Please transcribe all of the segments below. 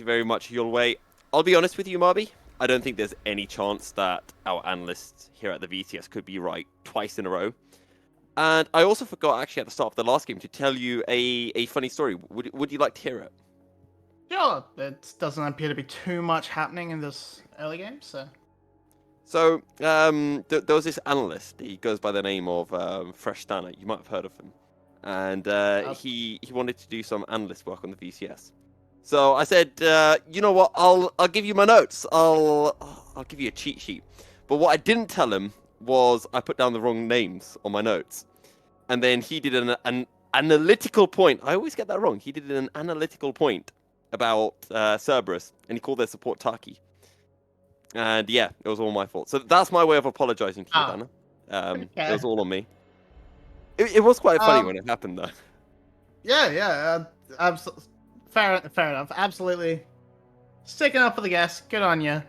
you very much your way. I'll be honest with you, Marby. I don't think there's any chance that our analysts here at the VCS could be right twice in a row. And I also forgot, actually, at the start of the last game to tell you a funny story. Would you like to hear it? Sure, it doesn't appear to be too much happening in this early game, so... So, there was this analyst. He goes by the name of Fresh Stanner. You might have heard of him. And he wanted to do some analyst work on the VCS. So I said, you know what? I'll give you my notes. I'll give you a cheat sheet. But what I didn't tell him was I put down the wrong names on my notes. And then he did an analytical point. I always get that wrong. He did an analytical point about Cerberus, and he called their support Taki. And yeah, it was all my fault. So that's my way of apologizing to you, Dana. It was all on me. It was quite funny when it happened, though. Yeah, fair enough. Absolutely. Sticking up for the guests. Good on you.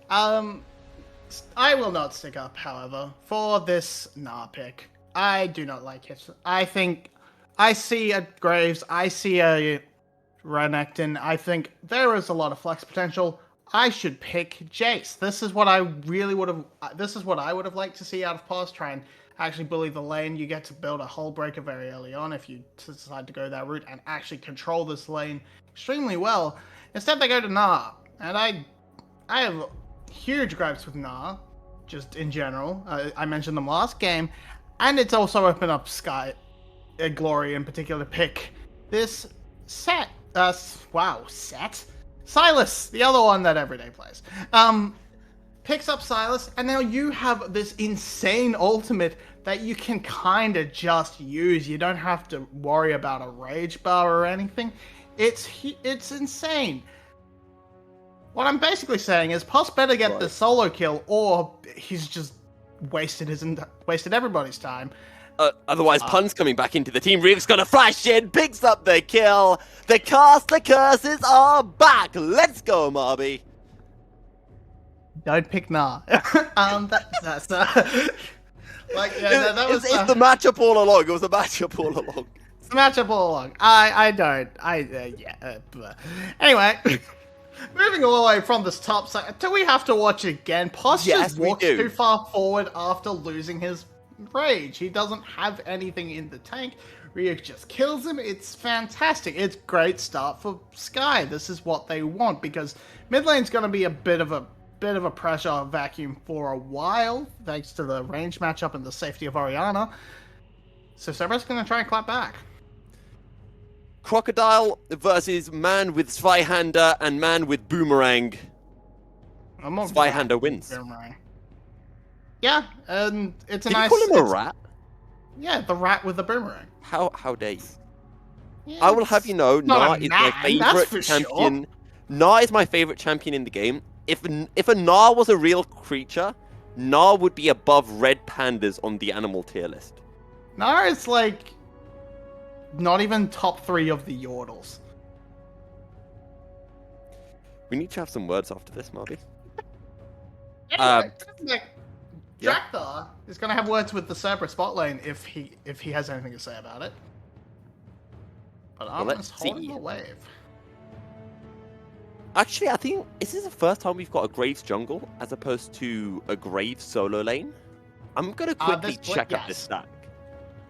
I will not stick up, however, for this Nah pick. I do not like it. I think I see a Graves, I see a Renekton. I think there is a lot of flex potential. I should pick Jace. This is what I really would have. This is what I would have liked to see out of Pause. Try and actually bully the lane. You get to build a hull breaker very early on if you decide to go that route and actually control this lane extremely well. Instead, they go to Nah, and I have huge gripes with Nah, just in general. I mentioned them last game, and it's also opened up Sky, Glory in particular, to pick this set. Set. Silas, the other one that Everyday plays, picks up Silas, and now you have this insane ultimate that you can kind of just use. You don't have to worry about a rage bar or anything. It's insane. What I'm basically saying is, Puss better get the solo kill, or he's just wasted everybody's time. Otherwise, Pun's coming back into the team. Reeve's gonna flash in, picks up the kill. The curses are back. Let's go, Marby. Don't pick Nah. It's the matchup all along. It was a matchup all along. It's the matchup all along. Anyway, moving all the way from this top side, do we have to watch again? Posh just walks too far forward after losing his rage. He doesn't have anything in the tank. Ryuk just kills him. It's fantastic. It's great start for Sky. This is what they want, because mid lane's going to be a bit of a pressure vacuum for a while, thanks to the range matchup and the safety of Orianna. So Cerberus going to try and clap back. Crocodile versus man with Zweihander and man with Boomerang. Zweihander wins. Boomerang. Yeah, and it's a Did nice... you call him a rat? Yeah, the rat with the boomerang. How dare you? Yeah, I will have you know, Nah is my favorite champion. Sure. Nah is my favorite champion in the game. If a Nah was a real creature, Nah would be above red pandas on the animal tier list. Nah is like not even top 3 of the Yordles. We need to have some words after this, Marby. Anyway, Drakthar is going to have words with the Cerberus bot lane if he has anything to say about it. But I'm just holding the wave. Actually, I think this is the first time we've got a Graves jungle as opposed to a Graves solo lane. I'm going to quickly check up this stack.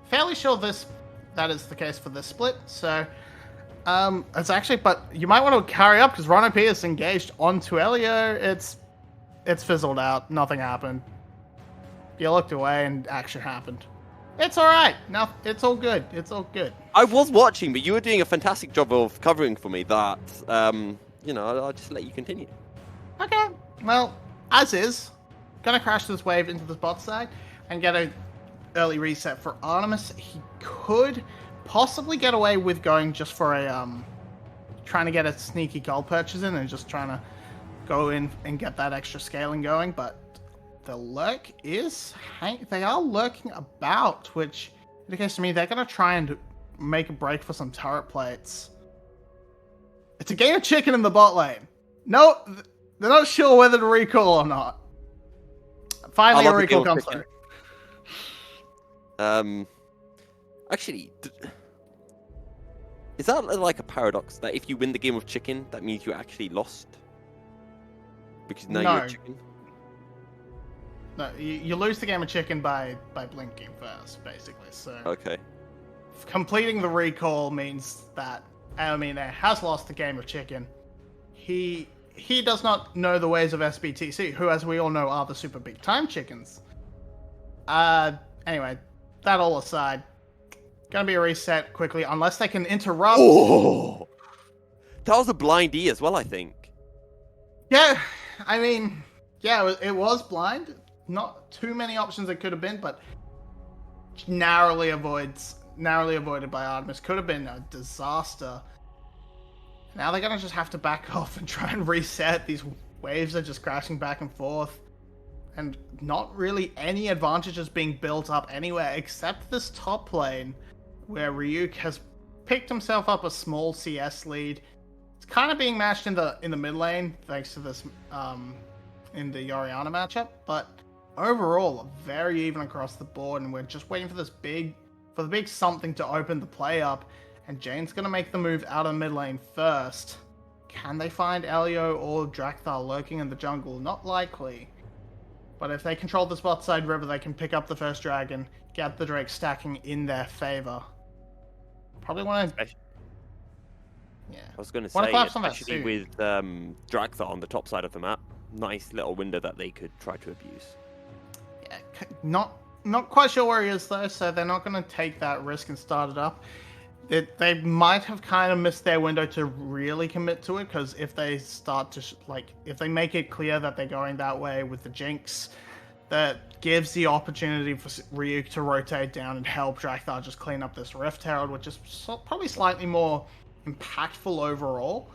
Fairly sure that is the case for this split. So, it's actually, but you might want to carry up because Rono P is engaged onto Elio. It's fizzled out. Nothing happened. You looked away and action happened. It's alright. No, it's all good. It's all good. I was watching, but you were doing a fantastic job of covering for me that, I'll just let you continue. Okay. Well, as is, gonna crash this wave into the bot side and get an early reset for Artemis. He could possibly get away with going just for a, trying to get a sneaky gold purchase in and just trying to go in and get that extra scaling going, but the lurk they are lurking about, which indicates to me they're going to try and make a break for some turret plates. It's a game of chicken in the bot lane. No, they're not sure whether to recall or not. Finally, a recall comes through. Actually, Is that like a paradox that if you win the game of chicken, that means you actually lost? Because now you're a chicken? No, you lose the game of chicken by blinking first, basically. So okay, completing the recall means that Aomine has lost the game of chicken. He does not know the ways of SBTC, who, as we all know, are the super big time chickens. Anyway, that all aside, gonna be a reset quickly, unless they can interrupt. Oh, that was a blind E as well, I think. Yeah, I mean, yeah, it was blind. Not too many options it could have been, but narrowly avoided by Artemis. Could have been a disaster. Now they're gonna just have to back off and try and reset. These waves are just crashing back and forth, and not really any advantages being built up anywhere except this top lane, where Ryuk has picked himself up a small CS lead. It's kind of being matched in the mid lane thanks to this in the Orianna matchup, but overall very even across the board, and we're just waiting for the big something to open the play up. And Jane's going to make the move out of mid lane first. Can they find Elio or Drakthar lurking in the jungle? Not likely. But if they control this bot side river, they can pick up the first dragon, get the Drake stacking in their favor. Probably want to... Yeah. I was going to say, especially with Drakthar on the top side of the map, nice little window that they could try to abuse. Yeah, not quite sure where he is though, so they're not going to take that risk and start it up. They might have kind of missed their window to really commit to it, because if they start to if they make it clear that they're going that way with the Jinx, that gives the opportunity for Ryuk to rotate down and help Drakthar just clean up this Rift Herald, which is probably slightly more impactful overall.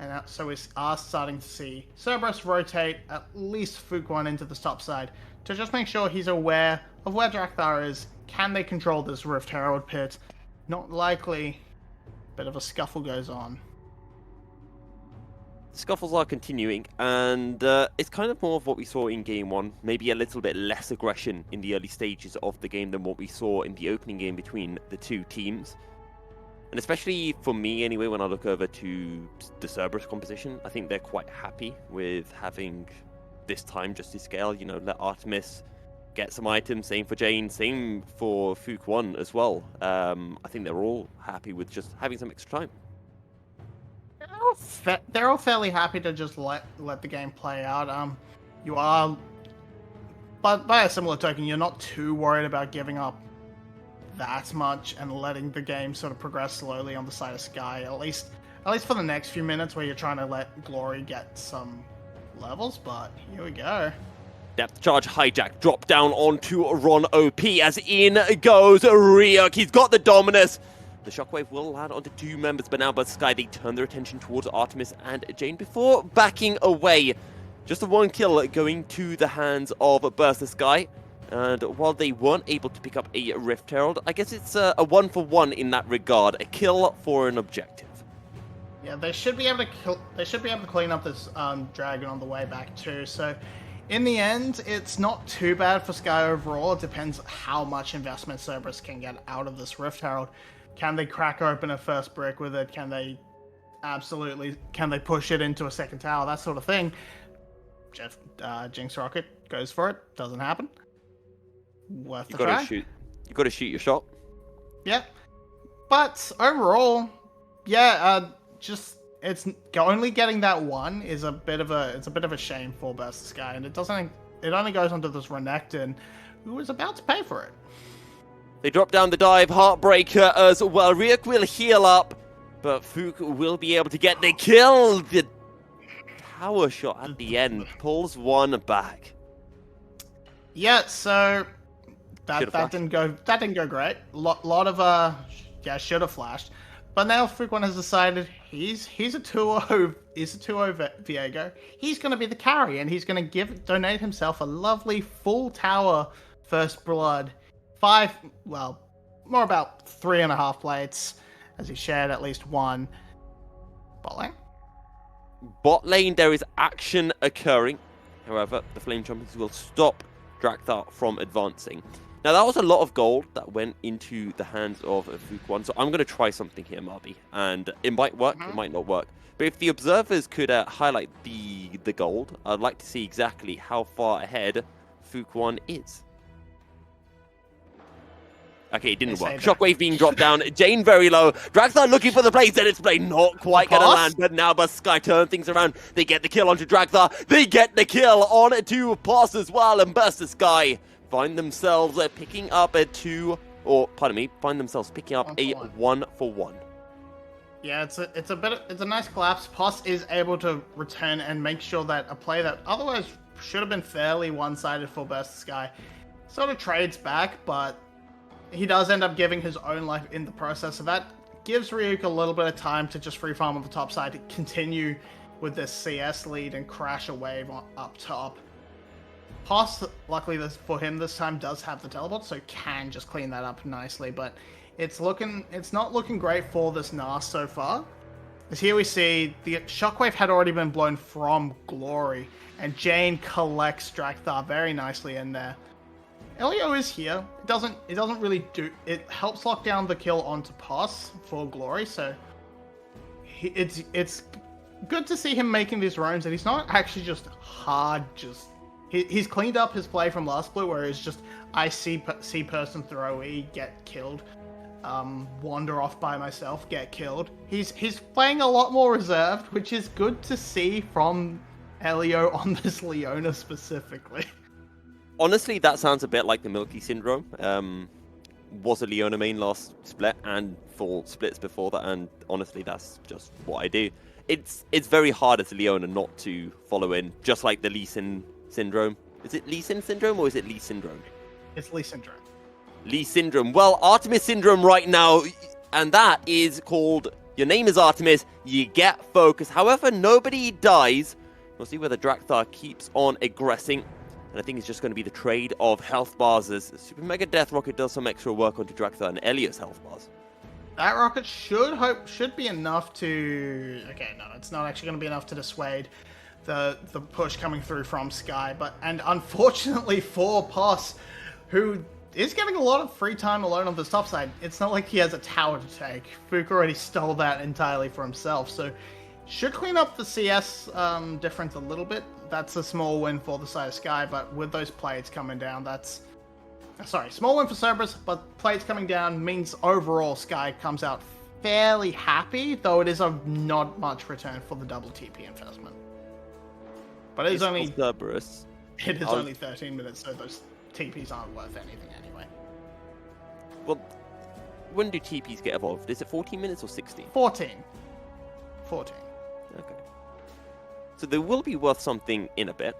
And so we are starting to see Cerberus rotate at least Fuquan into the top side to just make sure he's aware of where Drakthar is. Can they control this Rift Herald pit? Not likely. Bit of a scuffle goes on. Scuffles are continuing, and it's kind of more of what we saw in Game 1. Maybe a little bit less aggression in the early stages of the game than what we saw in the opening game between the two teams. And especially for me, anyway, when I look over to the Cerberus composition, I think they're quite happy with having this time Justice Scale. You know, let Artemis get some items, same for Jane, same for Fuquan as well. I think they're all happy with just having some extra time. They're all fairly happy to just let the game play out. You are, but by a similar token, you're not too worried about giving up that much and letting the game sort of progress slowly on the side of Sky, at least for the next few minutes where you're trying to let Glory get some levels. But here we go. Depth charge hijack, drop down onto Ron OP as in goes Ryuk. He's got the Dominus. The shockwave will land onto two members, but now by Sky they turn their attention towards Artemis and Jane before backing away. Just a one kill going to the hands of Burst the Sky. And while they weren't able to pick up a Rift Herald, I guess it's a 1-for-1 in that regard. A kill for an objective. Yeah, they should be able to clean up this dragon on the way back too. So in the end, it's not too bad for Sky overall. It depends how much investment Cerberus can get out of this Rift Herald. Can they crack open a first brick with it? Can they push it into a second tower? That sort of thing. Jinx Rocket goes for it. Doesn't happen. Worth the try. You got to shoot your shot. Yeah, but overall, yeah, just it's only getting that one is a bit of a shame for Burst the Sky, and it only goes onto this Renekton, who is about to pay for it. They drop down the dive, Heartbreaker as well. Ryuk will heal up, but Fuk will be able to get the kill. The power shot at the end pulls one back. Yeah, so that didn't go great. Lot of should have flashed. But now Fuquan has decided he's a 2-0 Viego. He's going to be the carry, and he's going to donate himself a lovely full tower first blood. More about 3.5 plates, as he shared at least one. Bot lane? Bot lane, there is action occurring. However, the Flame Champions will stop Drakthar from advancing. Now, that was a lot of gold that went into the hands of Fuquan, so I'm going to try something here, Marby. And it might work, it might not work. But if the observers could highlight the gold, I'd like to see exactly how far ahead Fuquan is. Okay, it didn't work. Shockwave being dropped down. Jane very low. Dragthar looking for the play. Zenith's play not quite going to land. But now Sky turn things around. They get the kill onto Dragthar. They get the kill on to Pass as well. And Burster Sky find themselves picking up a 2, or pardon me, find themselves picking up a 1-for-1. Yeah, it's a nice collapse. Poss is able to return and make sure that a play that otherwise should have been fairly one-sided for Burster Sky sort of trades back, but he does end up giving his own life in the process, so that gives Ryuk a little bit of time to just free farm on the top side to continue with this CS lead and crash a wave up top. Poss, luckily for him this time, does have the teleport, so can just clean that up nicely, but it's not looking great for this Nas so far. As here we see the Shockwave had already been blown from Glory, and Jane collects Dragthar very nicely in there. Elio is here. It doesn't really do. It helps lock down the kill onto Poss for Glory, so it's good to see him making these roams, and he's not actually just hard. He's cleaned up his play from last blue, where it's just I see person throw E, get killed, wander off by myself, get killed. He's playing a lot more reserved, which is good to see from Elio on this Leona specifically. Honestly, that sounds a bit like the Milky Syndrome. Was a Leona main last split and for splits before that, and honestly, that's just what I do. It's very hard as a Leona not to follow in, just like the Lee Sin Syndrome. Is it Lee Sin Syndrome or is it Lee Syndrome? It's Lee Syndrome. Lee Syndrome. Well, Artemis Syndrome right now, and that is called, your name is Artemis, you get focus. However, nobody dies. We'll see whether Dragthar keeps on aggressing. And I think it's just going to be the trade of health bars as Super Mega Death Rocket does some extra work onto Dragthar and Elliot's health bars. That rocket should be enough to... Okay, no, it's not actually going to be enough to dissuade the push coming through from Sky. And unfortunately for Poss, who is getting a lot of free time alone on the top side, it's not like he has a tower to take. Fook already stole that entirely for himself, so should clean up the CS difference a little bit. That's a small win for the side of Sky, but with those plates coming down, that's... Sorry, small win for Cerberus, but plates coming down means overall Sky comes out fairly happy, though it is a not much return for the double TP investment. But it is only... Cerberus. It is only 13 minutes, so those TPs aren't worth anything anyway. Well, when do TPs get evolved? Is it 14 minutes or 16? 14. Okay. So they will be worth something in a bit.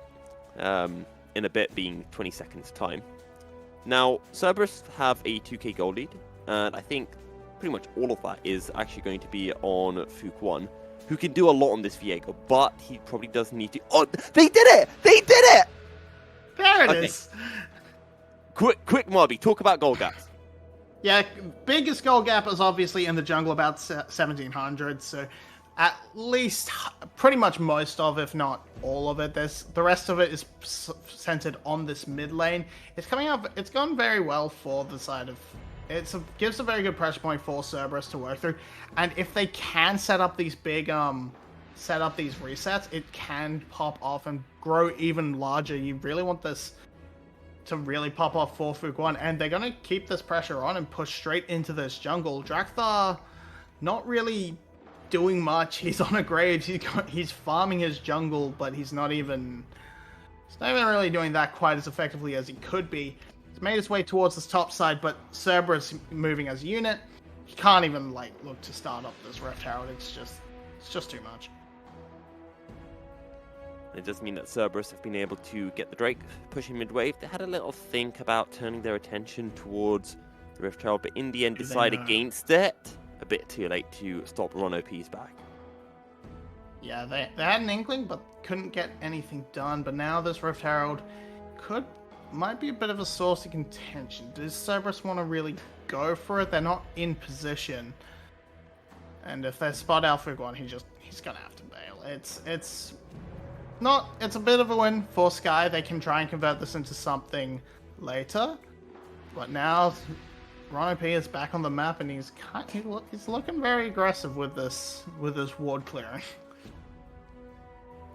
In a bit being 20 seconds time. Now, Cerberus have a 2k gold lead, and I think pretty much all of that is actually going to be on Fuquan, who can do a lot on this Viego, but he probably does need to... Oh, they did it! They did it! There it is! Quick, Marby, talk about gold gaps. Yeah, biggest goal gap is obviously in the jungle, about 1700, so at least pretty much most of, if not all of it. The rest of it is centered on this mid lane. It's coming up, it's gone very well for the side of... gives a very good pressure point for Cerberus to work through, and if they can set up these big, set up these resets, it can pop off and grow even larger. You really want this to really pop off for Fuquan, and they're going to keep this pressure on and push straight into this jungle. Dragthar not really doing much. He's on a grade. He's farming his jungle, but he's not even really doing that quite as effectively as he could be. He's made his way towards this top side, but Cerberus moving as a unit. He can't even look to start up this Rift Herald. It's just too much. It does mean that Cerberus have been able to get the Drake pushing mid-wave. They had a little think about turning their attention towards the Rift Herald, but in the end decide against it. A bit too late to stop Ron OP's back. Yeah, they had an inkling, but couldn't get anything done. But now this Rift Herald might be a bit of a source of contention. Does Cerberus want to really go for it? They're not in position. And if they spot out Fuquan, he's gonna have to bail. It's a bit of a win for Sky. They can try and convert this into something later. But now Ron P is back on the map, and he's looking very aggressive with this ward clearing.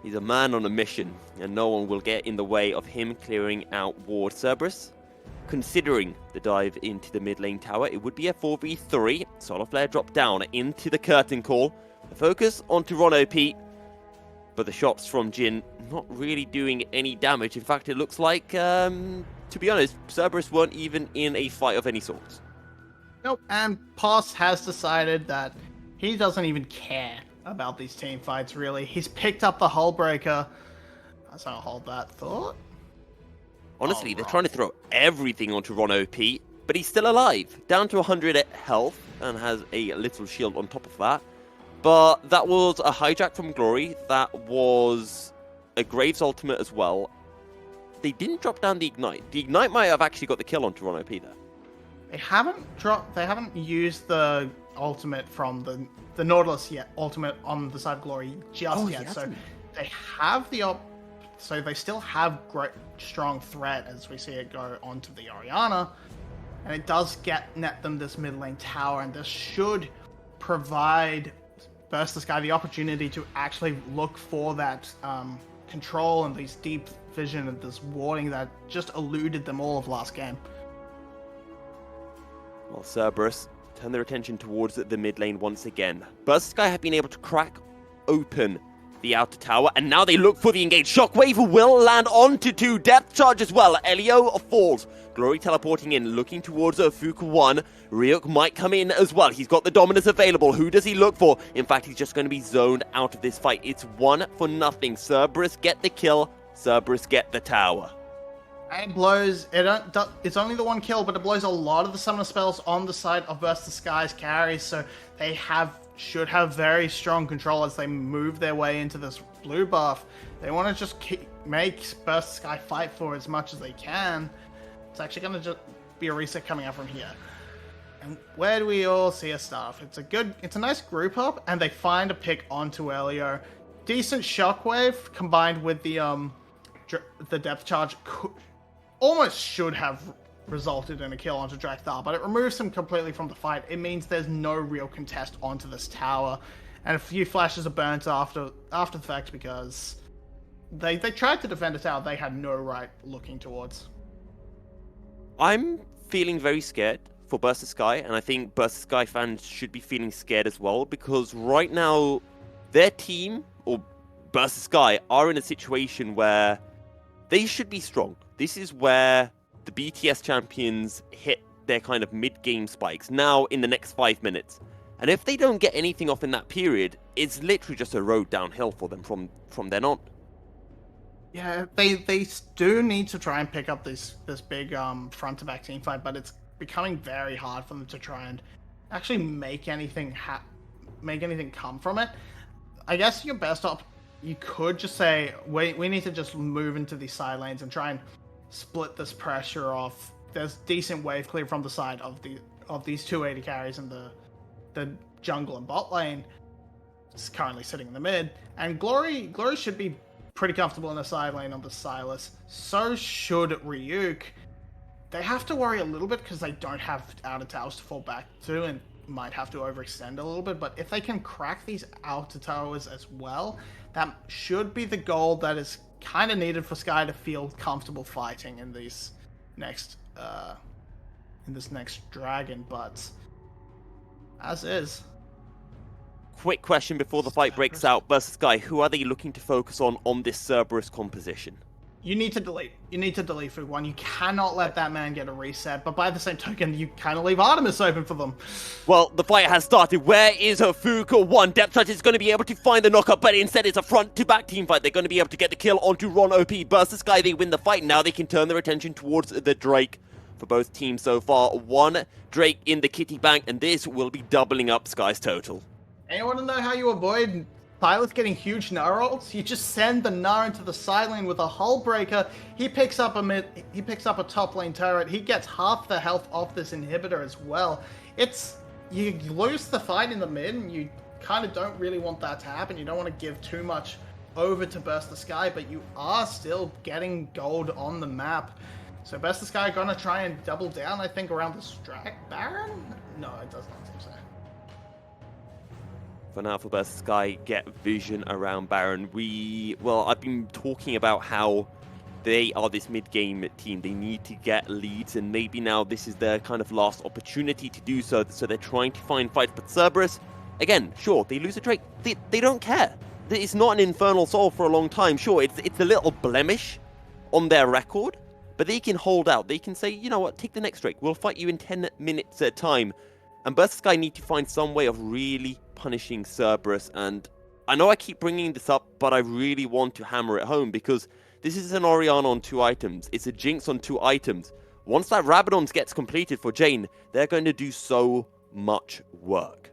He's a man on a mission, and no one will get in the way of him clearing out ward. Cerberus, considering the dive into the mid lane tower, it would be a 4v3. Solar Flare drop down into the curtain call. The focus onto Ron OP, but the shots from Jin not really doing any damage. In fact, it looks like, to be honest, Cerberus weren't even in a fight of any sorts. Nope, and Poss has decided that he doesn't even care about these team fights, really. He's picked up the Hull Breaker. So I'll hold that thought. Honestly, they're trying to throw everything onto Ron OP, but he's still alive. Down to 100 health and has a little shield on top of that. But that was a hijack from Glory. That was a Graves ultimate as well. They didn't drop down the Ignite. The Ignite might have actually got the kill onto Ron OP there. They haven't used the ultimate from the Nautilus yet, ultimate on the side of Glory just yet. So they have so they still have great strong threat as we see it go onto the Orianna, and it does net them this mid lane tower, and this should provide Burst the Sky the opportunity to actually look for that control and these deep vision and this warding that just eluded them all of last game. Well, Cerberus turn their attention towards the mid lane once again. Burst Sky have been able to crack open the outer tower, and now they look for the engage. Shockwave will land onto 2. Depth charge as well. Elio falls. Glory teleporting in, looking towards Fuku 1. Ryuk might come in as well. He's got the Dominus available. Who does he look for? In fact, he's just going to be zoned out of this fight. It's 1-0. Cerberus get the kill. Cerberus get the tower. And it blows, it's only the 1 kill, but it blows a lot of the summoner spells on the side of Burst the Sky's carries, so they should have very strong control as they move their way into this blue buff. They want to just make Burst the Sky fight for as much as they can. It's actually going to just be a reset coming out from here. And where do we all see a staff? It's a nice group up, and they find a pick onto Elio. Decent Shockwave combined with the depth charge almost should have resulted in a kill onto Drakthar, but it removes him completely from the fight. It means there's no real contest onto this tower, and a few flashes are burnt after the fact because they tried to defend a tower they had no right looking towards. I'm feeling very scared for Burst the Sky, and I think Burst the Sky fans should be feeling scared as well, because right now their team, or Burst the Sky, are in a situation where they should be strong. This is where the BTS champions hit their kind of mid-game spikes now in the next 5 minutes. And if they don't get anything off in that period, it's literally just a road downhill for them from then on. Yeah, they do need to try and pick up this big front-to-back team fight, but it's becoming very hard for them to try and actually make anything come from it. I guess your best you could just say, we need to just move into these side lanes and try and split this pressure off. There's decent wave clear from the side of these 280 carries in the jungle and bot lane. It's currently sitting in the mid. And Glory should be pretty comfortable in the side lane on the Sylas. So should Ryuk. They have to worry a little bit because they don't have outer towers to fall back to and might have to overextend a little bit. But if they can crack these outer towers as well, that should be the goal that is kind of needed for Sky to feel comfortable fighting in this next dragon. But as is. Quick question before the fight breaks out. Burst Sky, who are they looking to focus on this Cerberus composition? You need to delete. You need to delete Fuku 1. You cannot let that man get a reset. But by the same token, you kind of leave Artemis open for them. Well, the fight has started. Where is her Fuku 1? Depth Touch is going to be able to find the knockup, but instead it's a front-to-back team fight. They're going to be able to get the kill onto Ron OP. Burst Sky, they win the fight. Now they can turn their attention towards the Drake for both teams so far. 1 Drake in the kitty bank, and this will be doubling up Sky's total. Anyone want to know how you avoid Silas getting huge Gnar ults? You just send the Gnar into the side lane with a Hull Breaker. He picks up a top lane turret. He gets half the health off this inhibitor as well. You lose the fight in the mid, and you kind of don't really want that to happen. You don't want to give too much over to Burst the Sky, but you are still getting gold on the map. So Best Sky gonna try and double down, I think, around the Strike Baron? No, it does not seem so. For now, for Best Sky, get vision around Baron. Well, I've been talking about how they are this mid-game team. They need to get leads, and maybe now this is their kind of last opportunity to do so. So they're trying to find fights. But Cerberus, again, sure, they lose a Drake. They don't care. It's not an Infernal Soul for a long time. Sure, it's a little blemish on their record, but they can hold out. They can say, you know what, take the next Drake. We'll fight you in 10 minutes at a time. And Burst Sky need to find some way of really punishing Cerberus. And I know I keep bringing this up, but I really want to hammer it home because this is an Orianna on 2 items. It's a Jinx on 2 items. Once that Rabadons gets completed for Jane, they're going to do so much work.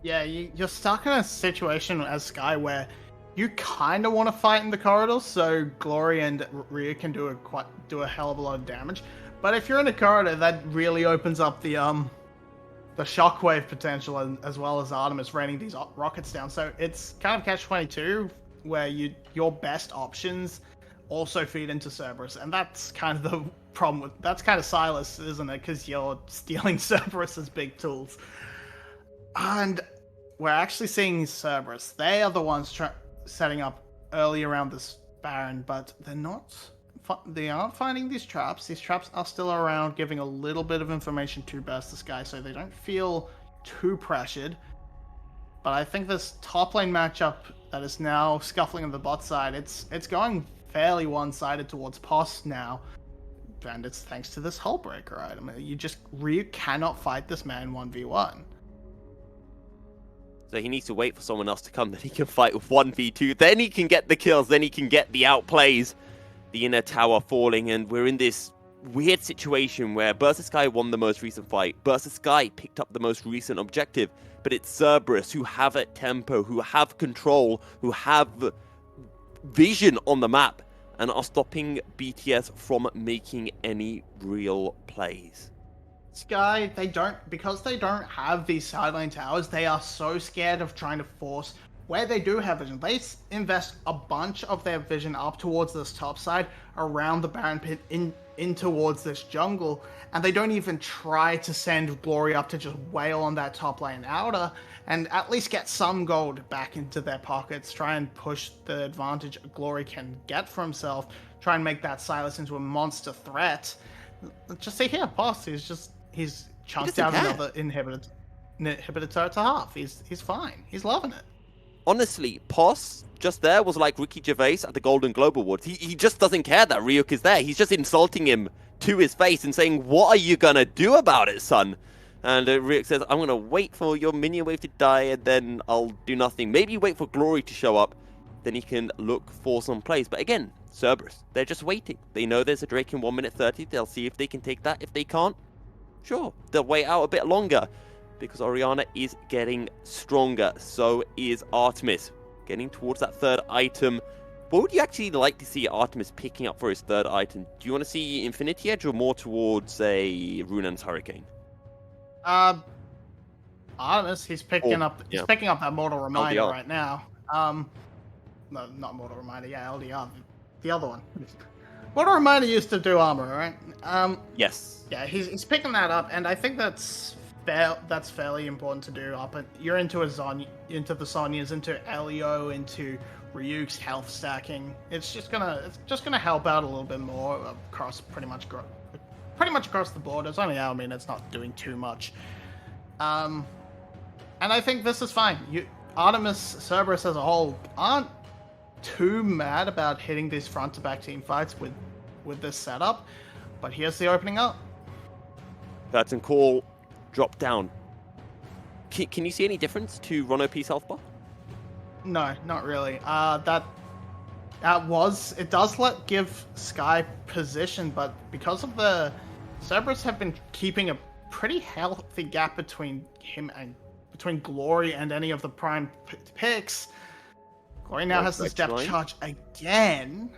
Yeah, you're stuck in a situation as Sky where you kind of want to fight in the corridors, so Glory and Rhea can do a hell of a lot of damage. But if you're in a corridor, that really opens up the shockwave potential, as well as Artemis raining these rockets down. So it's kind of catch-22, where your best options also feed into Cerberus, and that's kind of the problem that's kind of Silas, isn't it? Because you're stealing Cerberus's big tools. And we're actually seeing Cerberus. They are the ones setting up early around this Baron, but they're not. They aren't finding these traps. These traps are still around, giving a little bit of information to Burst the Sky, so they don't feel too pressured. But I think this top lane matchup that is now scuffling on the bot side, it's going fairly one-sided towards Poss now. And it's thanks to this Hullbreaker item. You cannot fight this man 1v1. So he needs to wait for someone else to come, then he can fight with 1v2. Then he can get the kills, then he can get the outplays. The inner tower falling, and we're in this weird situation where Burst Sky won the most recent fight. Burst Sky picked up the most recent objective, but it's Cerberus who have a tempo, who have control, who have vision on the map, and are stopping BTS from making any real plays. Sky, because they don't have these sideline towers, they are so scared of trying to force. Where they do have vision, they invest a bunch of their vision up towards this top side, around the Baron pit, in towards this jungle, and they don't even try to send Glory up to just wail on that top lane outer, and at least get some gold back into their pockets, try and push the advantage Glory can get for himself, try and make that Silas into a monster threat. Just see here, Boss, he's chunked out another inhibitor turret to half. He's fine. He's loving it. Honestly, Poss just there was like Ricky Gervais at the Golden Globe Awards. He just doesn't care that Ryuk is there. He's just insulting him to his face and saying, "What are you gonna do about it, son?" And Ryuk says, "I'm gonna wait for your minion wave to die, and then I'll do nothing. Maybe wait for Glory to show up, then he can look for some plays." But again, Cerberus, they're just waiting. They know there's a Drake in 1 minute 30. They'll see if they can take that. If they can't, sure, they'll wait out a bit longer. Because Orianna is getting stronger. So is Artemis. Getting towards that 3rd item. What would you actually like to see Artemis picking up for his 3rd item? Do you want to see Infinity Edge or more towards a Runan's Hurricane? Artemis, he's picking up that Mortal Reminder LDR. right now. No, not Mortal Reminder, yeah, LDR. The other one. Mortal Reminder used to do armor, right? Yes. Yeah, he's picking that up, and I think that's fairly important to do. You're into the Sonyas, into Elio, into Ryuk's health stacking. It's just gonna help out a little bit more across pretty much across the board. It's only it's not doing too much. And I think this is fine. Artemis, Cerberus as a whole aren't too mad about hitting these front to back team fights with this setup. But here's the opening up. Curtain call. Drop down. Can you see any difference to Ron OP's health bar? No, not really. It does give Sky position, but because of the Cerberus have been keeping a pretty healthy gap between Glory and any of the prime picks. Glory now has the step charge again.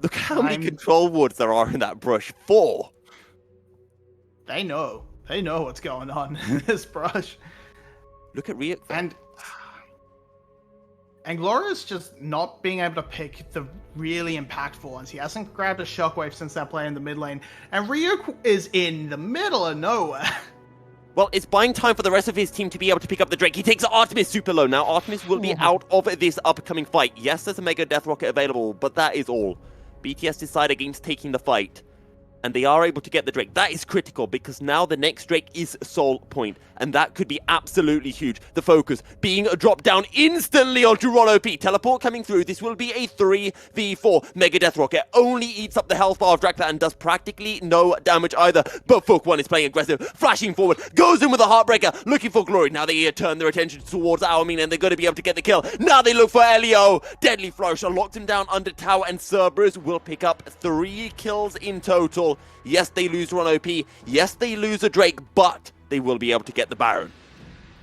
Look how many control wards there are in that brush. 4. They know what's going on in this brush. Look at Ryuk. And And Gloria's just not being able to pick the really impactful ones. He hasn't grabbed a Shockwave since that play in the mid lane. And Ryuk is in the middle of nowhere. Well, it's buying time for the rest of his team to be able to pick up the Drake. He takes Artemis super low. Now, Artemis will be out of this upcoming fight. Yes, there's a Mega Death Rocket available, but that is all. BTS decide against taking the fight, and they are able to get the Drake. That is critical, because now the next Drake is Soul Point, and that could be absolutely huge. The focus being dropped down instantly onto Ron OP. Teleport coming through. This will be a 3v4. Mega Death Rocket only eats up the health bar of Drakthar and does practically no damage either. But Fook1 is playing aggressive, flashing forward, goes in with a Heartbreaker, looking for Glory. Now they turn their attention towards Aomine, and they're going to be able to get the kill. Now they look for Elio. Deadly Flourish locked him down under tower, and Cerberus will pick up 3 kills in total. Yes, they lose Ron OP. Yes, they lose a Drake, but they will be able to get the Baron.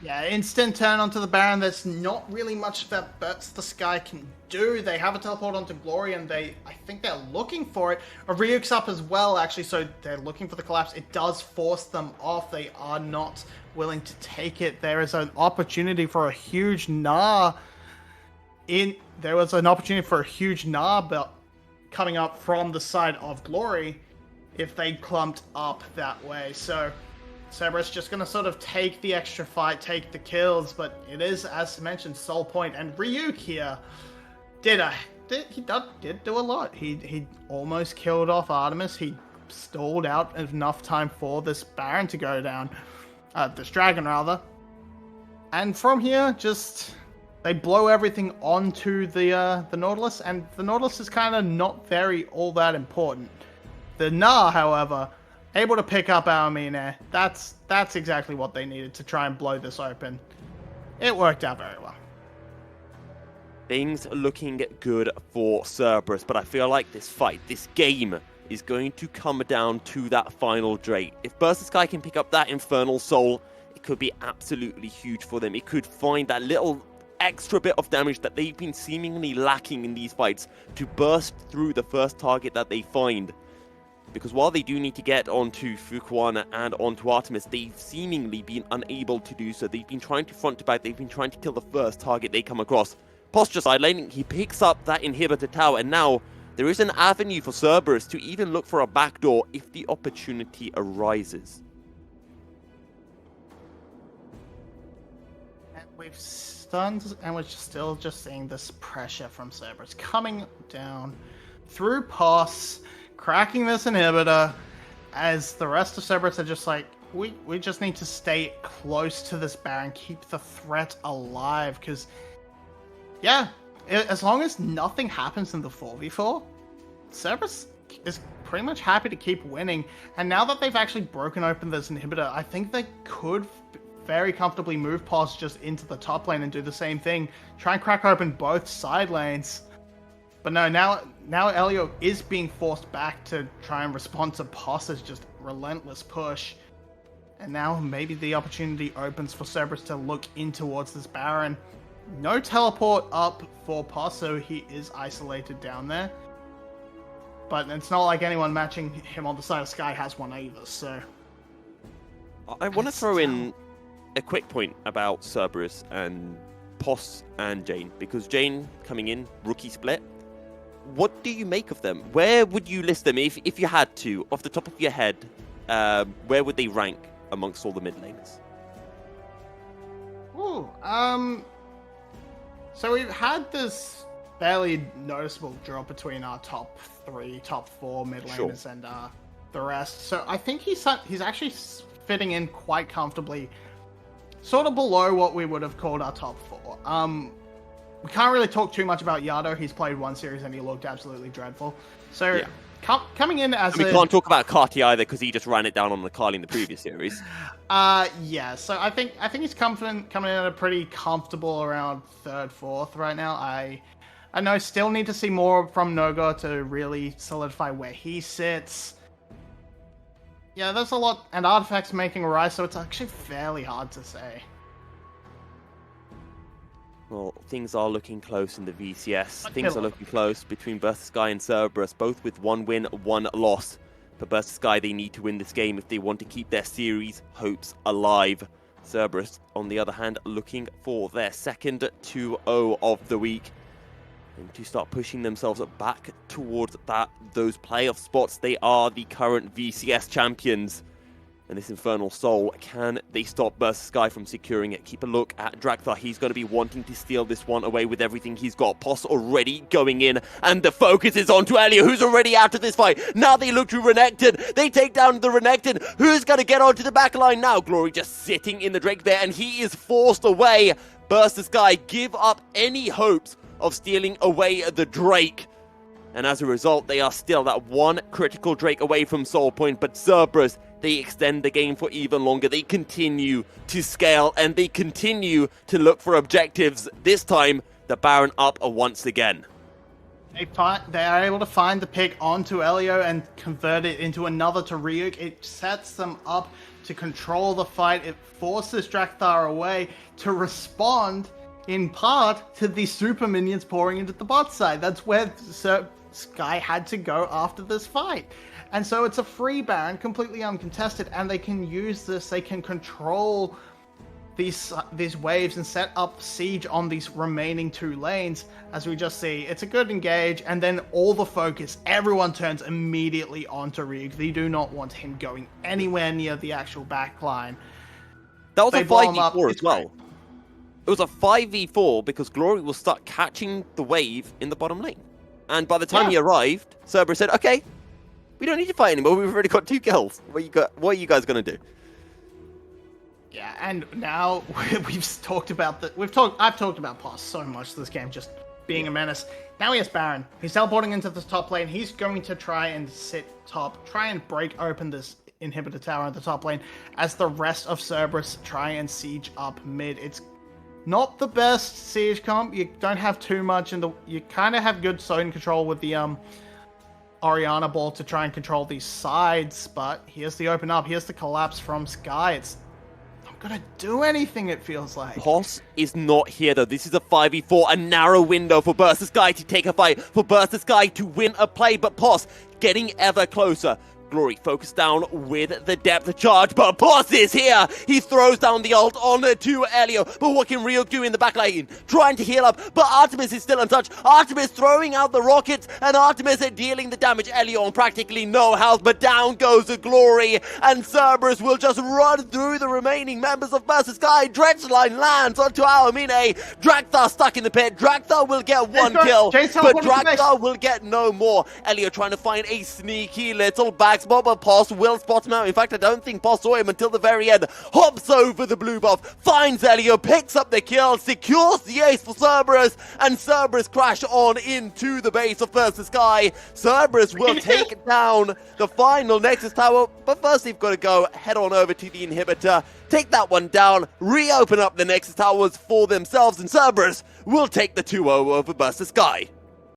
Yeah, instant turn onto the Baron. There's not really much that Burst the Sky can do. They have a teleport onto Glory, and I think they're looking for it. Ryuk's up as well, actually, so they're looking for the collapse. It does force them off. They are not willing to take it. There is an opportunity for a huge Gnar. There was an opportunity for a huge Gnar, but coming up from the side of Glory if they clumped up that way. So Cerberus just going to sort of take the extra fight, take the kills, but it is, as mentioned, Soul Point. And Ryuk here did do a lot. He almost killed off Artemis. He stalled out enough time for this Baron to go down. This Dragon, rather. And from here, just they blow everything onto the Nautilus, and the Nautilus is kind of not all that important. The Gnar, however, able to pick up Aomine. That's exactly what they needed to try and blow this open. It worked out very well. Things looking good for Cerberus, but I feel like this fight, this game, is going to come down to that final Drake. If Burst the Sky can pick up that Infernal Soul, it could be absolutely huge for them. It could find that little extra bit of damage that they've been seemingly lacking in these fights to burst through the first target that they find. Because while they do need to get onto Fook1 and onto Artemis, they've seemingly been unable to do so. They've been trying to front to back. They've been trying to kill the first target they come across. Posture side laning, he picks up that inhibitor tower, and now there is an avenue for Cerberus to even look for a backdoor if the opportunity arises. And we've stunned, and we're still just seeing this pressure from Cerberus coming down through Pos, cracking this inhibitor, as the rest of Cerberus are just like, we just need to stay close to this Baron, keep the threat alive, because, yeah, as long as nothing happens in the 4v4, Cerberus is pretty much happy to keep winning. And now that they've actually broken open this inhibitor, I think they could very comfortably move Pos just into the top lane and do the same thing, try and crack open both side lanes. But no, now Elio is being forced back to try and respond to Pos's just relentless push. And now maybe the opportunity opens for Cerberus to look in towards this Baron. No teleport up for Pos, so he is isolated down there. But it's not like anyone matching him on the side of Sky has one either, so... I want to throw in a quick point about Cerberus and Pos and Jane, because Jane coming in, rookie split. What do you make of them? Where would you list them if you had to, off the top of your head? Where would they rank amongst all the mid laners? Ooh, so we've had this fairly noticeable drop between our top 4 mid laners and the rest. So I think he's actually fitting in quite comfortably, sort of below what we would have called our top 4. We can't really talk too much about Yado. He's played one series and he looked absolutely dreadful. So yeah. Coming in as we can't talk about Carti either because he just ran it down on the Carly in the previous series. Yeah. So I think he's coming in at a pretty comfortable around 3rd, 4th right now. I know still need to see more from Noga to really solidify where he sits. Yeah, there's a lot, and Artifact's making a rise, so it's actually fairly hard to say. Well, things are looking close in the VCS. Things are looking close between Burst the Sky and Cerberus, both with 1 win, 1 loss. For Burst the Sky, they need to win this game if they want to keep their series hopes alive. Cerberus, on the other hand, looking for their second 2-0 of the week. And to start pushing themselves back towards those playoff spots. They are the current VCS champions. And this Infernal Soul, can they stop Burst Sky from securing it? Keep a look at Drakthar. He's going to be wanting to steal this one away with everything he's got. Poss already going in, and the focus is on to Elio, who's already out of this fight. Now they look to Renekton. They take down the Renekton. Who's going to get onto the back line now? Glory just sitting in the Drake there, and he is forced away. Burst Sky give up any hopes of stealing away the Drake. And as a result, they are still that one critical Drake away from Soul Point, but Cerberus, they extend the game for even longer. They continue to scale and they continue to look for objectives. This time, the Baron up once again. They are able to find the pick onto Elio and convert it into another to Ryuk. It sets them up to control the fight. It forces Drakthar away to respond in part to the super minions pouring into the bot side. That's where Sky had to go after this fight. And so it's a free Baron, completely uncontested, and they can use this, they can control these waves and set up siege on these remaining 2 lanes. As we just see, it's a good engage, and then all the focus, everyone turns immediately onto Ryuk. They do not want him going anywhere near the actual backline. That was a 5v4 as well. It was a 5v4 because Glory will start catching the wave in the bottom lane. And by the time he arrived, Cerberus said, okay, we don't need to fight anymore. We've already got 2 kills. What are you guys going to do? Yeah, and now we've talked about I've talked about Poss so much this game, just being a menace. Now he has Baron. He's teleporting into the top lane. He's going to try and sit top, try and break open this inhibitor tower in the top lane as the rest of Cerberus try and siege up mid. It's not the best siege comp. You don't have too much you kind of have good zone control with the Orianna ball to try and control these sides, but here's the open up. Here's the collapse from Sky. It's not gonna do anything, it feels like. Poss is not here though. This is a 5v4, a narrow window for Burst Sky to take a fight, for Burst Sky to win a play, but Poss getting ever closer. Glory focused down with the depth charge, but Poss is here! He throws down the ult on to Elio, but what can Ryuk do in the back lane? Trying to heal up, but Artemis is still untouched. Artemis throwing out the rockets, and Artemis dealing the damage. Elio on practically no health, but down goes the Glory, and Cerberus will just run through the remaining members of Burst Sky. Dredgeline lands onto our Mine. Drakthar stuck in the pit. Drakthar will get 1 kill, but Drakthar will get no more. Elio trying to find a sneaky little back spot, but Poss will spot him out. In fact, I don't think Poss saw him until the very end. Hops over the blue buff, finds Elio, picks up the kill, secures the ace for Cerberus, and Cerberus crash on into the base of Burst Sky. Cerberus will take down the final Nexus Tower, but first they've got to go head on over to the inhibitor, take that one down, reopen up the Nexus Towers for themselves, and Cerberus will take the 2-0 over Burst Sky.